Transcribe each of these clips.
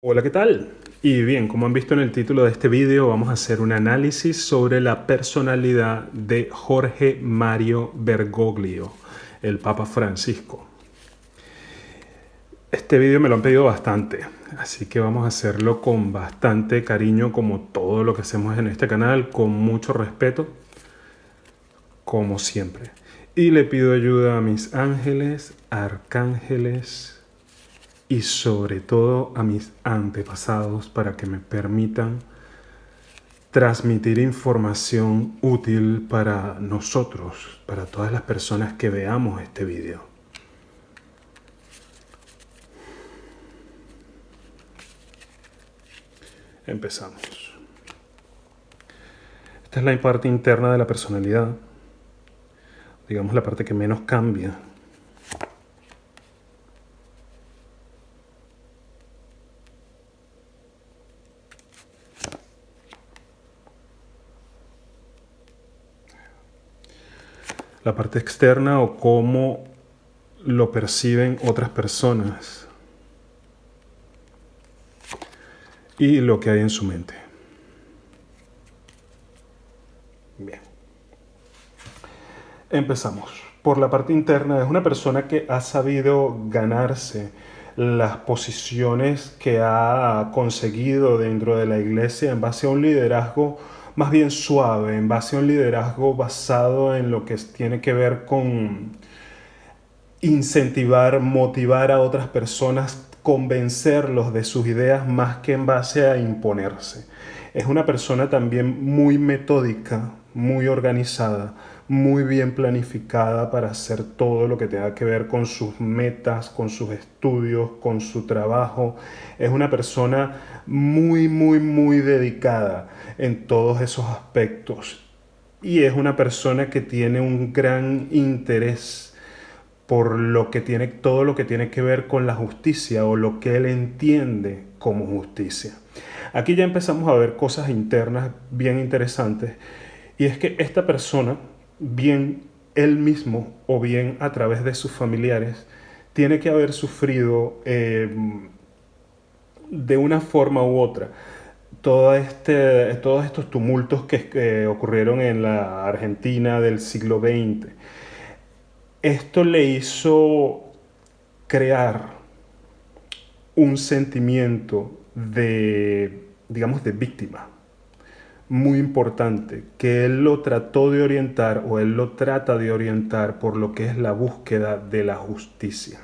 Hola, ¿qué tal? Y bien, como han visto en el título de este vídeo, vamos a hacer un análisis sobre la personalidad de Jorge Mario Bergoglio, el Papa Francisco. Este vídeo me lo han pedido bastante, así que vamos a hacerlo con bastante cariño, como todo lo que hacemos en este canal, con mucho respeto, como siempre. Y le pido ayuda a mis ángeles, arcángeles y sobre todo a mis antepasados para que me permitan transmitir información útil para nosotros, para todas las personas que veamos este vídeo. Empezamos. Esta es la parte interna de la personalidad, digamos la parte que menos cambia. La parte externa o cómo lo perciben otras personas y lo que hay en su mente. Bien. Empezamos. Por la parte interna, es una persona que ha sabido ganarse las posiciones que ha conseguido dentro de la iglesia en base a un liderazgo más bien suave, en base a un liderazgo basado en lo que tiene que ver con incentivar, motivar a otras personas, convencerlos de sus ideas más que en base a imponerse. Es una persona también muy metódica, muy organizada, muy bien planificada para hacer todo lo que tenga que ver con sus metas, con sus estudios, con su trabajo. Es una persona muy dedicada en todos esos aspectos. Y es una persona que tiene un gran interés por lo que tiene, todo lo que tiene que ver con la justicia o lo que él entiende como justicia. Aquí ya empezamos a ver cosas internas bien interesantes, y es que esta persona, bien él mismo o bien a través de sus familiares, tiene que haber sufrido de una forma u otra todos estos tumultos que ocurrieron en la Argentina del siglo XX. Esto le hizo crear un sentimiento de, digamos, de víctima muy importante, que él lo trató de orientar o él lo trata de orientar por lo que es la búsqueda de la justicia.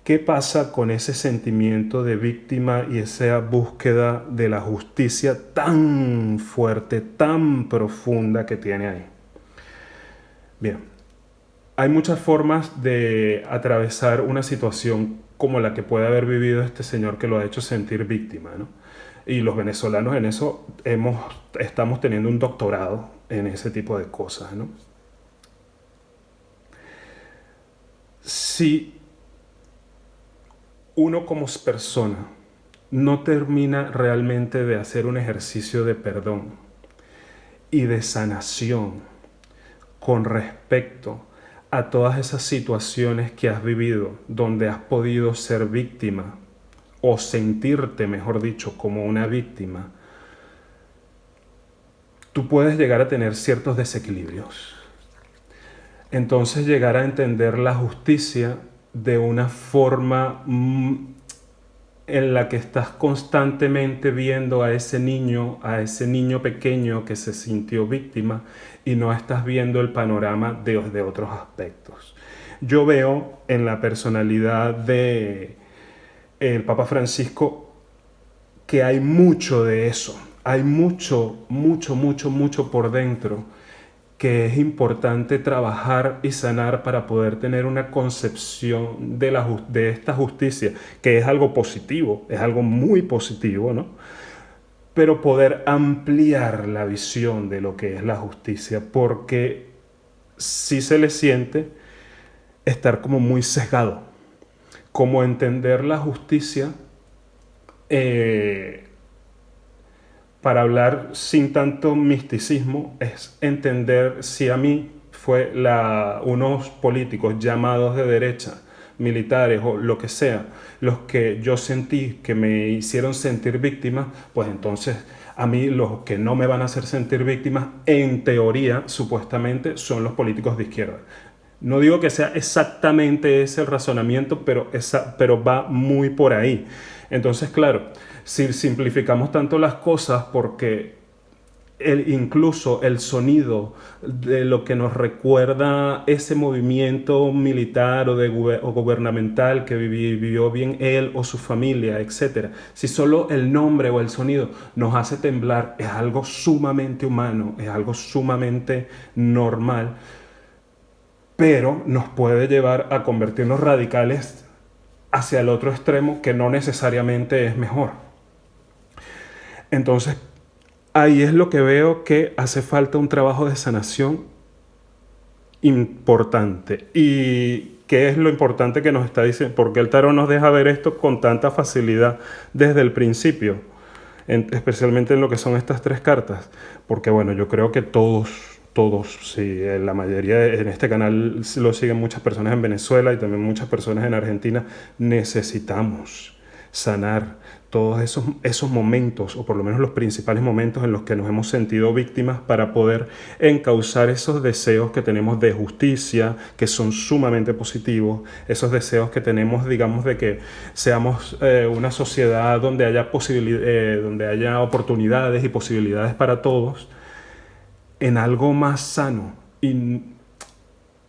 ¿Qué pasa con ese sentimiento de víctima y esa búsqueda de la justicia tan fuerte, tan profunda que tiene ahí? Bien, hay muchas formas de atravesar una situación como la que puede haber vivido este señor que lo ha hecho sentir víctima, ¿no? Y los venezolanos en eso estamos teniendo un doctorado en ese tipo de cosas, ¿no? Si uno como persona no termina realmente de hacer un ejercicio de perdón y de sanación con respecto a todas esas situaciones que has vivido donde has podido ser víctima o sentirte, mejor dicho, como una víctima, tú puedes llegar a tener ciertos desequilibrios. Entonces llegar a entender la justicia de una forma en la que estás constantemente viendo a ese niño pequeño que se sintió víctima, y no estás viendo el panorama de otros aspectos. Yo veo en la personalidad de el Papa Francisco que hay mucho de eso. Hay mucho por dentro que es importante trabajar y sanar para poder tener una concepción de esta justicia, que es algo positivo, es algo muy positivo, ¿no? Pero poder ampliar la visión de lo que es la justicia, porque sí se le siente estar como muy sesgado, como entender la justicia, eh, para hablar sin tanto misticismo, es entender si a mí unos políticos llamados de derecha militares o lo que sea, los que yo sentí que me hicieron sentir víctima, pues entonces a mí los que no me van a hacer sentir víctimas, en teoría, supuestamente, son los políticos de izquierda. No digo que sea exactamente ese el razonamiento, pero va muy por ahí. Entonces, claro, si simplificamos tanto las cosas, porque incluso el sonido de lo que nos recuerda ese movimiento militar o gubernamental que vivió bien él o su familia, etcétera. Si solo el nombre o el sonido nos hace temblar, es algo sumamente humano, es algo sumamente normal, pero nos puede llevar a convertirnos radicales hacia el otro extremo, que no necesariamente es mejor. Entonces, ahí es lo que veo que hace falta un trabajo de sanación importante. ¿Y qué es lo importante que nos está diciendo? Porque el tarot nos deja ver esto con tanta facilidad desde el principio, especialmente en lo que son estas 3 cartas. Porque bueno, yo creo que todos, sí, la mayoría en este canal lo siguen muchas personas en Venezuela y también muchas personas en Argentina, necesitamos sanar todos esos momentos, o por lo menos los principales momentos en los que nos hemos sentido víctimas, para poder encauzar esos deseos que tenemos de justicia, que son sumamente positivos, esos deseos que tenemos, digamos, de que seamos una sociedad donde haya oportunidades y posibilidades para todos, en algo más sano, y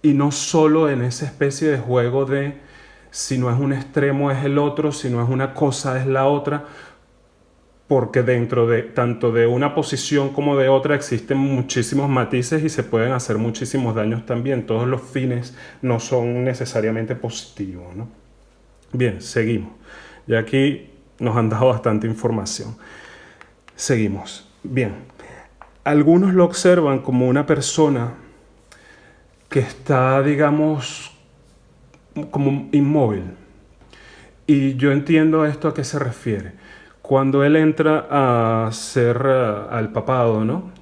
no solo en esa especie de juego de si no es un extremo es el otro, si no es una cosa es la otra, porque dentro de tanto de una posición como de otra existen muchísimos matices y se pueden hacer muchísimos daños también. Todos los fines no son necesariamente positivos, ¿no? Bien, seguimos. Y aquí nos han dado bastante información. Seguimos. Bien. Algunos lo observan como una persona que está, digamos, como inmóvil. Y yo entiendo esto a qué se refiere. Cuando él entra a ser al papado, ¿no?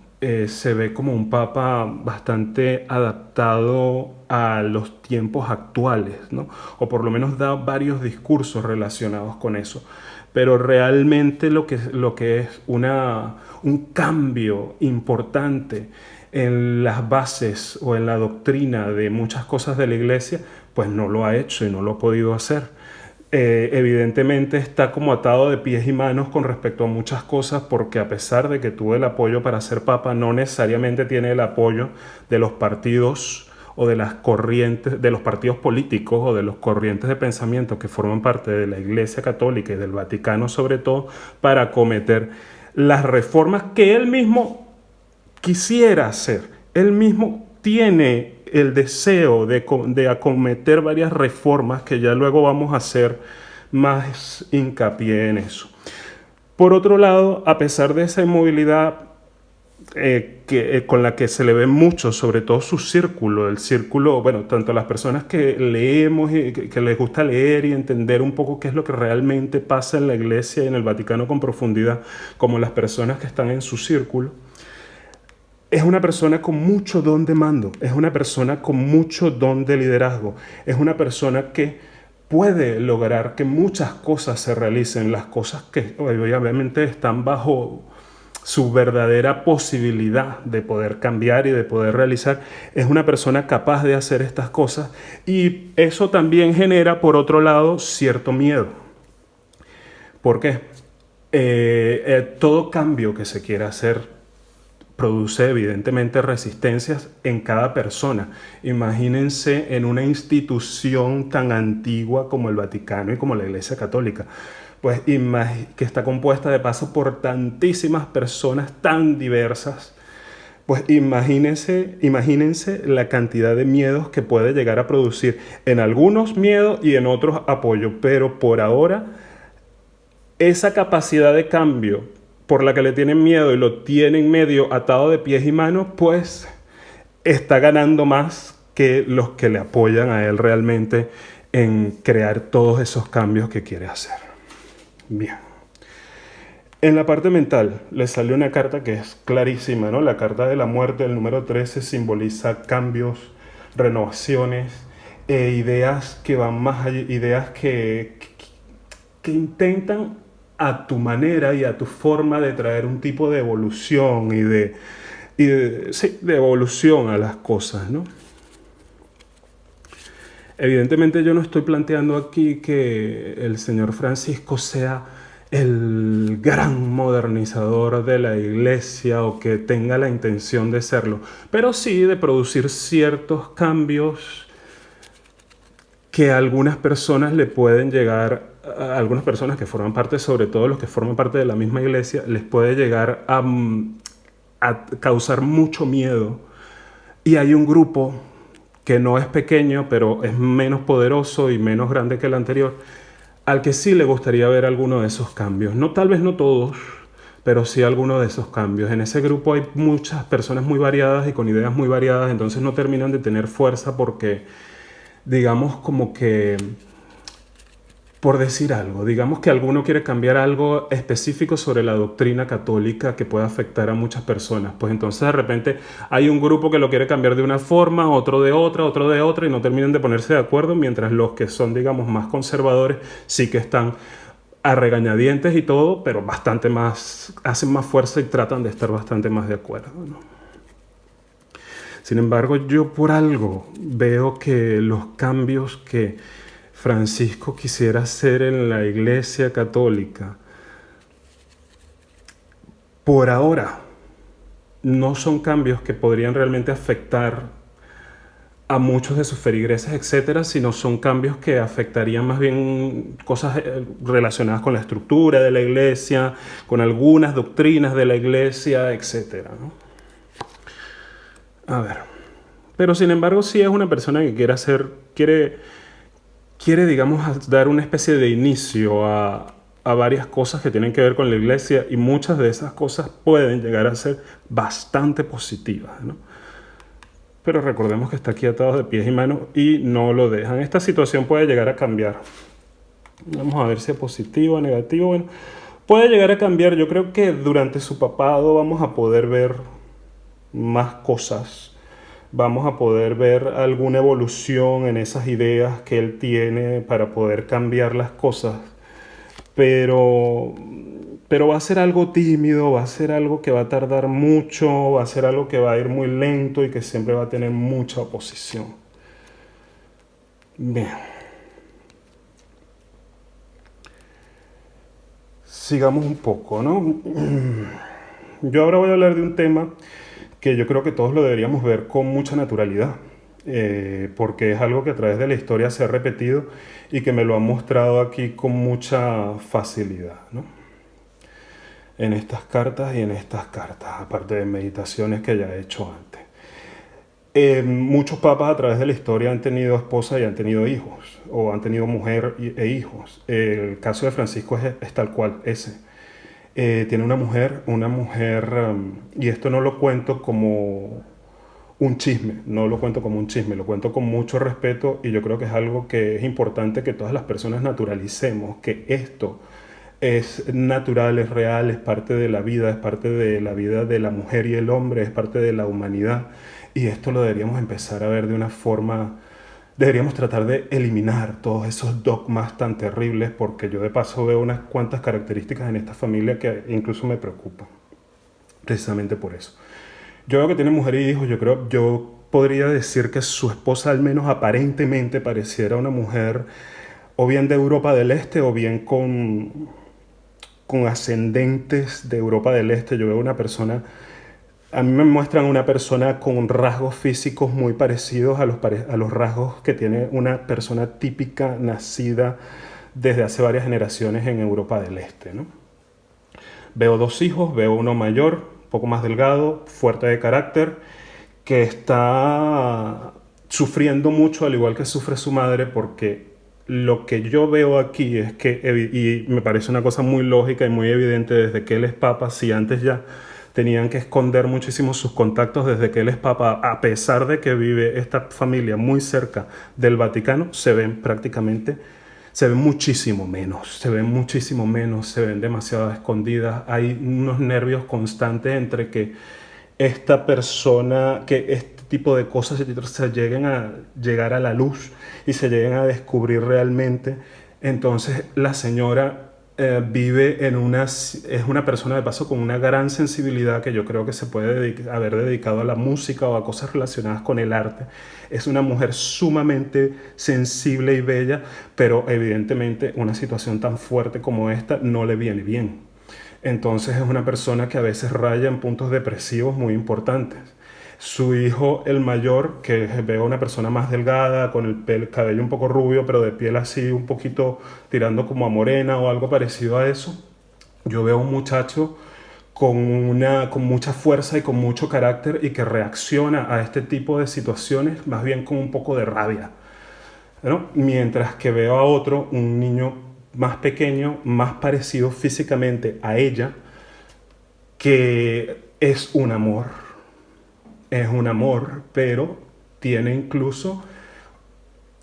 Se ve como un papa bastante adaptado a los tiempos actuales, ¿no? O por lo menos da varios discursos relacionados con eso. Pero realmente lo que es un cambio importante en las bases o en la doctrina de muchas cosas de la iglesia, pues no lo ha hecho y no lo ha podido hacer. Evidentemente está como atado de pies y manos con respecto a muchas cosas, porque a pesar de que tuvo el apoyo para ser papa, no necesariamente tiene el apoyo de los partidos o de las corrientes, de los partidos políticos o de los corrientes de pensamiento que forman parte de la Iglesia Católica y del Vaticano sobre todo, para acometer las reformas que él mismo quisiera hacer. Él mismo tiene el deseo de acometer varias reformas, que ya luego vamos a hacer más hincapié en eso. Por otro lado, a pesar de esa inmovilidad con la que se le ve mucho, sobre todo su círculo, bueno, tanto las personas que leemos y que les gusta leer y entender un poco qué es lo que realmente pasa en la Iglesia y en el Vaticano con profundidad, como las personas que están en su círculo, es una persona con mucho don de mando, es una persona con mucho don de liderazgo, es una persona que puede lograr que muchas cosas se realicen, las cosas que obviamente están bajo su verdadera posibilidad de poder cambiar y de poder realizar. Es una persona capaz de hacer estas cosas, y eso también genera, por otro lado, cierto miedo. ¿Por qué? Todo cambio que se quiera hacer produce evidentemente resistencias en cada persona. Imagínense en una institución tan antigua como el Vaticano y como la Iglesia Católica, pues que está compuesta de paso por tantísimas personas tan diversas. Pues imagínense la cantidad de miedos que puede llegar a producir. En algunos miedos y en otros apoyo, pero por ahora esa capacidad de cambio por la que le tienen miedo y lo tienen medio atado de pies y manos, pues está ganando más que los que le apoyan a él realmente en crear todos esos cambios que quiere hacer. Bien. En la parte mental le sale una carta que es clarísima, ¿no? La carta de la muerte, el número 13, simboliza cambios, renovaciones, ideas que van más allá, ideas que intentan a tu manera y a tu forma de traer un tipo de evolución sí, de evolución a las cosas, ¿no? Evidentemente yo no estoy planteando aquí que el señor Francisco sea el gran modernizador de la iglesia o que tenga la intención de serlo, pero sí de producir ciertos cambios que a algunas personas le pueden llegar, a algunas personas que forman parte, sobre todo los que forman parte de la misma iglesia, les puede llegar a causar mucho miedo. Y hay un grupo que no es pequeño, pero es menos poderoso y menos grande que el anterior, al que sí le gustaría ver alguno de esos cambios. No, tal vez no todos, pero sí alguno de esos cambios. En ese grupo hay muchas personas muy variadas y con ideas muy variadas, entonces no terminan de tener fuerza porque, digamos, como que, por decir algo, digamos que alguno quiere cambiar algo específico sobre la doctrina católica que pueda afectar a muchas personas. Pues entonces de repente hay un grupo que lo quiere cambiar de una forma, otro de otra, y no terminan de ponerse de acuerdo, mientras los que son, digamos, más conservadores sí que están a regañadientes y todo, pero bastante más, hacen más fuerza y tratan de estar bastante más de acuerdo, ¿no? Sin embargo, yo por algo veo que los cambios que Francisco quisiera hacer en la Iglesia Católica, por ahora, no son cambios que podrían realmente afectar a muchos de sus feligreses, etcétera, sino son cambios que afectarían más bien cosas relacionadas con la estructura de la Iglesia, con algunas doctrinas de la Iglesia, etcétera, ¿no? A ver. Pero sin embargo, sí es una persona que quiere, digamos, dar una especie de inicio a varias cosas que tienen que ver con la iglesia y muchas de esas cosas pueden llegar a ser bastante positivas, ¿no? Pero recordemos que está aquí atado de pies y manos y no lo dejan. Esta situación puede llegar a cambiar. Vamos a ver si es positivo o negativo. Bueno, puede llegar a cambiar. Yo creo que durante su papado vamos a poder ver más cosas. Vamos a poder ver alguna evolución en esas ideas que él tiene para poder cambiar las cosas. Pero, pero va a ser algo tímido, va a ser algo que va a tardar mucho, va a ser algo que va a ir muy lento y que siempre va a tener mucha oposición. Bien. Sigamos un poco, ¿no? Yo ahora voy a hablar de un tema que yo creo que todos lo deberíamos ver con mucha naturalidad, porque es algo que a través de la historia se ha repetido y que me lo han mostrado aquí con mucha facilidad, ¿no? En estas cartas y en estas cartas, aparte de meditaciones que ya he hecho antes. Muchos papas a través de la historia han tenido esposa y han tenido hijos, o han tenido mujer e hijos. El caso de Francisco es tal cual, ese. Tiene una mujer, y esto no lo cuento como un chisme, no lo cuento como un chisme, lo cuento con mucho respeto y yo creo que es algo que es importante que todas las personas naturalicemos, que esto es natural, es real, es parte de la vida, es parte de la vida de la mujer y el hombre, es parte de la humanidad y esto lo deberíamos empezar a ver de una forma. Deberíamos tratar de eliminar todos esos dogmas tan terribles porque yo de paso veo unas cuantas características en esta familia que incluso me preocupan, precisamente por eso. Yo veo que tiene mujer y hijos, yo podría decir que su esposa al menos aparentemente pareciera una mujer o bien de Europa del Este o bien con ascendentes de Europa del Este. Yo veo una persona. A mí me muestran una persona con rasgos físicos muy parecidos a los rasgos que tiene una persona típica nacida desde hace varias generaciones en Europa del Este, ¿no? Veo dos hijos, veo uno mayor, un poco más delgado, fuerte de carácter, que está sufriendo mucho al igual que sufre su madre porque lo que yo veo aquí es que, y me parece una cosa muy lógica y muy evidente desde que él es papa, si antes ya tenían que esconder muchísimo sus contactos desde que él es papa, a pesar de que vive esta familia muy cerca del Vaticano, se ven muchísimo menos, se ven demasiado escondidas, hay unos nervios constantes entre que esta persona, que tipo de cosas se lleguen a llegar a la luz y se lleguen a descubrir realmente, entonces la señora vive es una persona de paso con una gran sensibilidad que yo creo que se puede haber dedicado a la música o a cosas relacionadas con el arte. Es una mujer sumamente sensible y bella, pero evidentemente una situación tan fuerte como esta no le viene bien. Entonces es una persona que a veces raya en puntos depresivos muy importantes. Su hijo, el mayor, que veo una persona más delgada, con el cabello un poco rubio, pero de piel así un poquito tirando como a morena o algo parecido a eso. Yo veo un muchacho con mucha fuerza y con mucho carácter y que reacciona a este tipo de situaciones más bien con un poco de rabia, ¿no? Mientras que veo a otro, un niño más pequeño, más parecido físicamente a ella, que es un amor, pero tiene incluso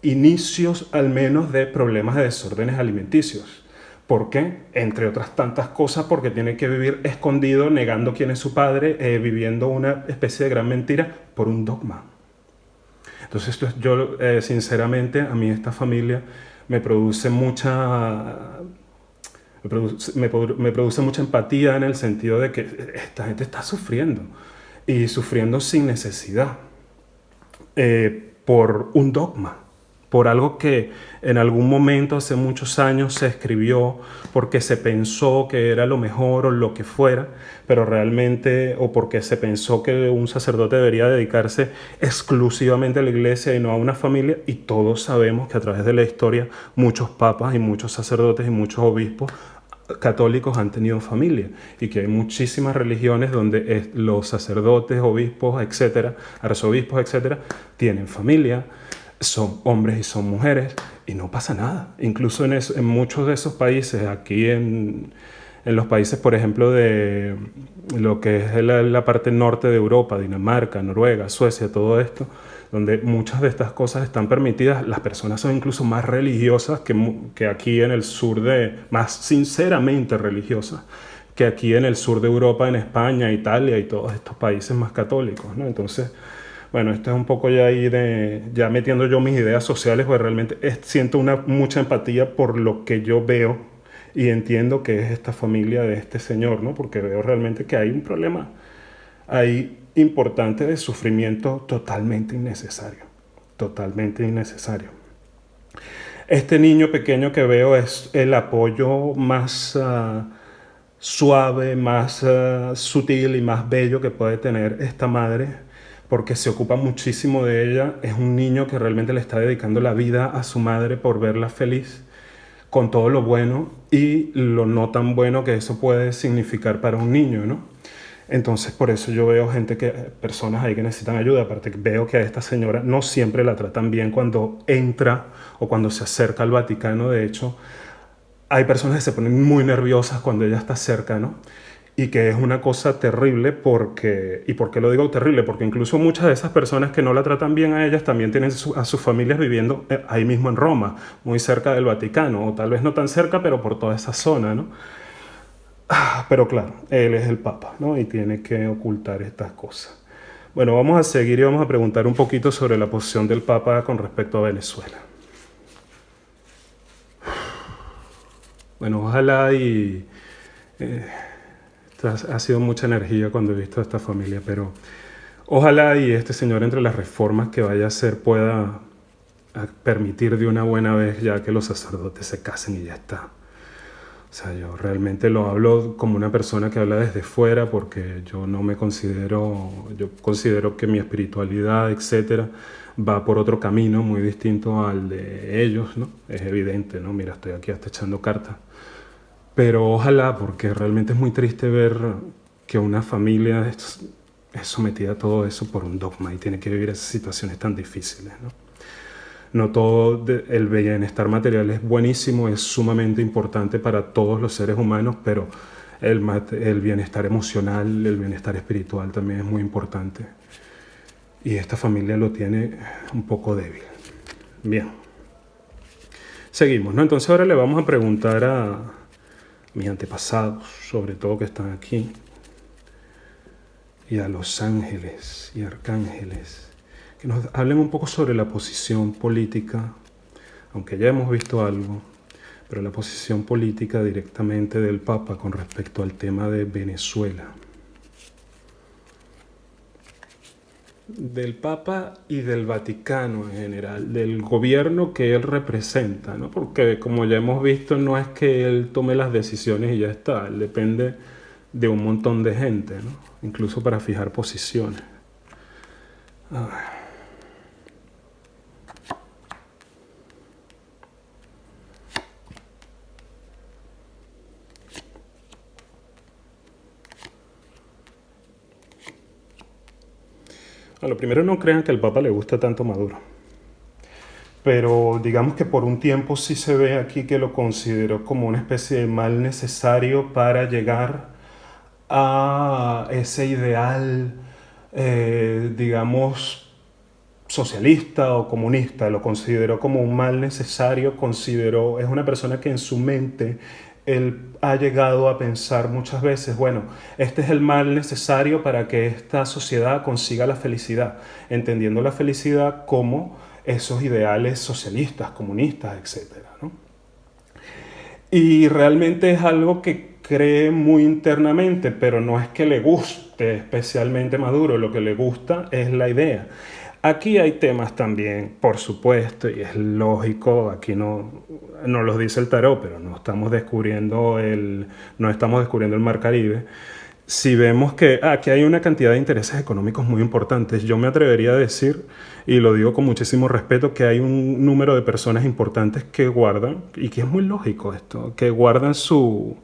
inicios al menos de problemas de desórdenes alimenticios. ¿Por qué? Entre otras tantas cosas, porque tiene que vivir escondido, negando quién es su padre, viviendo una especie de gran mentira por un dogma. Entonces, yo sinceramente, a mí esta familia me produce me produce mucha empatía en el sentido de que esta gente está sufriendo y sufriendo sin necesidad por un dogma, por algo que en algún momento hace muchos años se escribió porque se pensó que era lo mejor o lo que fuera, pero realmente, o porque se pensó que un sacerdote debería dedicarse exclusivamente a la iglesia y no a una familia, y todos sabemos que a través de la historia muchos papas y muchos sacerdotes y muchos obispos católicos han tenido familia y que hay muchísimas religiones donde los sacerdotes, obispos, etcétera, arzobispos, etcétera, tienen familia, son hombres y son mujeres y no pasa nada. Incluso en muchos de esos países, aquí en los países, por ejemplo, de lo que es la parte norte de Europa, Dinamarca, Noruega, Suecia, todo esto, donde muchas de estas cosas están permitidas, las personas son incluso más religiosas que aquí en el sur más sinceramente religiosas, que aquí en el sur de Europa, en España, Italia y todos estos países más católicos, ¿no? Entonces, bueno, esto es un poco ya ahí ya metiendo yo mis ideas sociales, porque realmente siento mucha empatía por lo que yo veo y entiendo que es esta familia de este señor, ¿no? Porque veo realmente que hay un problema ahí importante de sufrimiento totalmente innecesario, totalmente innecesario. Este niño pequeño que veo es el apoyo más suave, más sutil y más bello que puede tener esta madre, porque se ocupa muchísimo de ella. Es un niño que realmente le está dedicando la vida a su madre por verla feliz, con todo lo bueno y lo no tan bueno que eso puede significar para un niño, ¿no? Entonces, por eso yo veo personas ahí que necesitan ayuda. Aparte, veo que a esta señora no siempre la tratan bien cuando entra o cuando se acerca al Vaticano. De hecho, hay personas que se ponen muy nerviosas cuando ella está cerca, ¿no? Y que es una cosa terrible porque... ¿Y por qué lo digo terrible? Porque incluso muchas de esas personas que no la tratan bien a ellas también tienen a sus familias viviendo ahí mismo en Roma, muy cerca del Vaticano, o tal vez no tan cerca, pero por toda esa zona, ¿no? Pero claro, él es el Papa, ¿no? Y tiene que ocultar estas cosas. Bueno, vamos a seguir y vamos a preguntar un poquito sobre la posición del Papa con respecto a Venezuela. Bueno, ojalá y... ha sido mucha energía cuando he visto a esta familia, pero ojalá y este señor entre las reformas que vaya a hacer pueda permitir de una buena vez ya que los sacerdotes se casen y ya está. O sea, yo realmente lo hablo como una persona que habla desde fuera porque yo no me considero, yo considero que mi espiritualidad, etcétera, va por otro camino muy distinto al de ellos, ¿no? Es evidente, ¿no? Mira, estoy aquí hasta echando cartas. Pero ojalá, porque realmente es muy triste ver que una familia es sometida a todo eso por un dogma y tiene que vivir esas situaciones tan difíciles, ¿no? No todo el bienestar material es buenísimo, es sumamente importante para todos los seres humanos, pero el bienestar emocional, el bienestar espiritual también es muy importante. Y esta familia lo tiene un poco débil. Bien. Seguimos, ¿no? Entonces ahora le vamos a preguntar a mis antepasados, sobre todo que están aquí, y a los ángeles y arcángeles, que nos hablen un poco sobre la posición política, aunque ya hemos visto algo, pero la posición política directamente del Papa con respecto al tema de Venezuela. Del Papa y del Vaticano en general, del gobierno que él representa, ¿no? Porque como ya hemos visto, no es que él tome las decisiones y ya está, él depende de un montón de gente, ¿no? Incluso para fijar posiciones. Lo primero, no crean que al Papa le gusta tanto Maduro, pero digamos que por un tiempo sí se ve aquí que lo consideró como una especie de mal necesario para llegar a ese ideal, digamos, socialista o comunista. Lo consideró como un mal necesario, es una persona que en su mente él ha llegado a pensar muchas veces, bueno, este es el mal necesario para que esta sociedad consiga la felicidad, entendiendo la felicidad como esos ideales socialistas, comunistas, etcétera, ¿no? Y realmente es algo que cree muy internamente, pero no es que le guste especialmente Maduro, lo que le gusta es la idea. Aquí hay temas también, por supuesto, y es lógico, aquí no los dice el tarot, pero no estamos descubriendo el Mar Caribe. Si vemos que aquí hay una cantidad de intereses económicos muy importantes, yo me atrevería a decir, y lo digo con muchísimo respeto, que hay un número de personas importantes que guardan, y que es muy lógico esto, que guardan su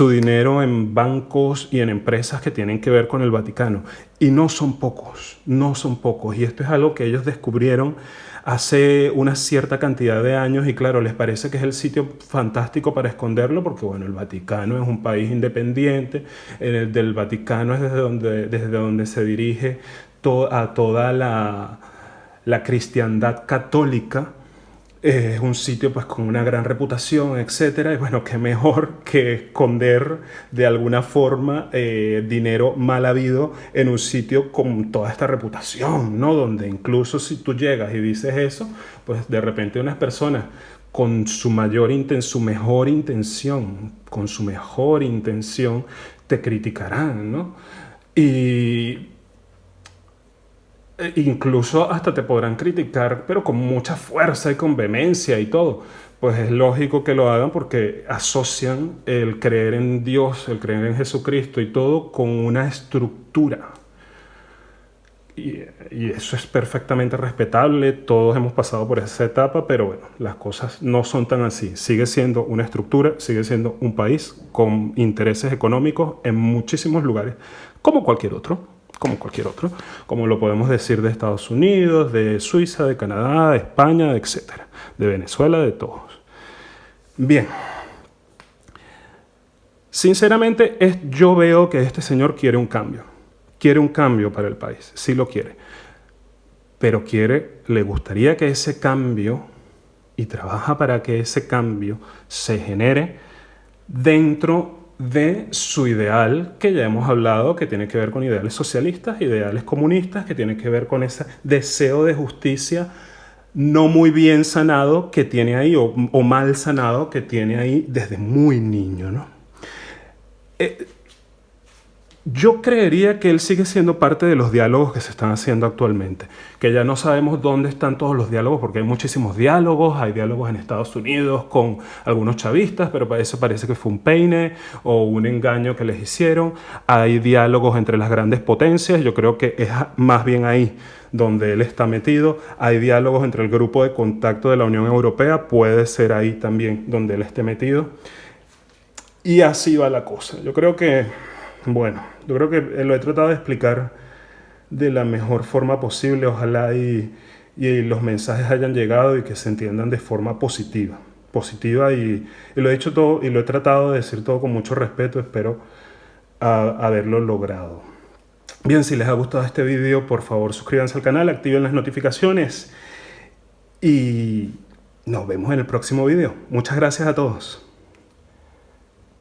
dinero en bancos y en empresas que tienen que ver con el Vaticano. Y no son pocos, no son pocos. Y esto es algo que ellos descubrieron hace una cierta cantidad de años y claro, les parece que es el sitio fantástico para esconderlo porque bueno, el Vaticano es un país independiente, del Vaticano es desde donde se dirige a toda la cristiandad católica. Es un sitio pues con una gran reputación, etcétera. Y bueno, qué mejor que esconder de alguna forma dinero mal habido en un sitio con toda esta reputación, ¿no? Donde incluso si tú llegas y dices eso, pues de repente unas personas con su mejor intención, te criticarán, ¿no? Y incluso hasta te podrán criticar, pero con mucha fuerza y con vehemencia y todo. Pues es lógico que lo hagan porque asocian el creer en Dios, el creer en Jesucristo y todo con una estructura. Y eso es perfectamente respetable, todos hemos pasado por esa etapa, pero bueno, las cosas no son tan así. Sigue siendo una estructura, sigue siendo un país con intereses económicos en muchísimos lugares, como cualquier otro, como lo podemos decir de Estados Unidos, de Suiza, de Canadá, de España, etcétera, de Venezuela, de todos. Bien. Sinceramente, yo veo que este señor quiere un cambio para el país, sí lo quiere, pero le gustaría que ese cambio, y trabaja para que ese cambio se genere dentro de su ideal, que ya hemos hablado, que tiene que ver con ideales socialistas, ideales comunistas, que tiene que ver con ese deseo de justicia no muy bien sanado que tiene ahí, o mal sanado que tiene ahí desde muy niño, ¿no? Yo creería que él sigue siendo parte de los diálogos que se están haciendo actualmente, que ya no sabemos dónde están todos los diálogos porque hay muchísimos diálogos, hay diálogos en Estados Unidos con algunos chavistas, pero para eso parece que fue un peine o un engaño que les hicieron, hay diálogos entre las grandes potencias, yo creo que es más bien ahí donde él está metido, hay diálogos entre el grupo de contacto de la Unión Europea, puede ser ahí también donde él esté metido, y así va la cosa. Yo creo que lo he tratado de explicar de la mejor forma posible. Ojalá y los mensajes hayan llegado y que se entiendan de forma positiva. Y lo he dicho todo y lo he tratado de decir todo con mucho respeto. Espero haberlo logrado. Bien, si les ha gustado este video, por favor suscríbanse al canal, activen las notificaciones y nos vemos en el próximo video. Muchas gracias a todos.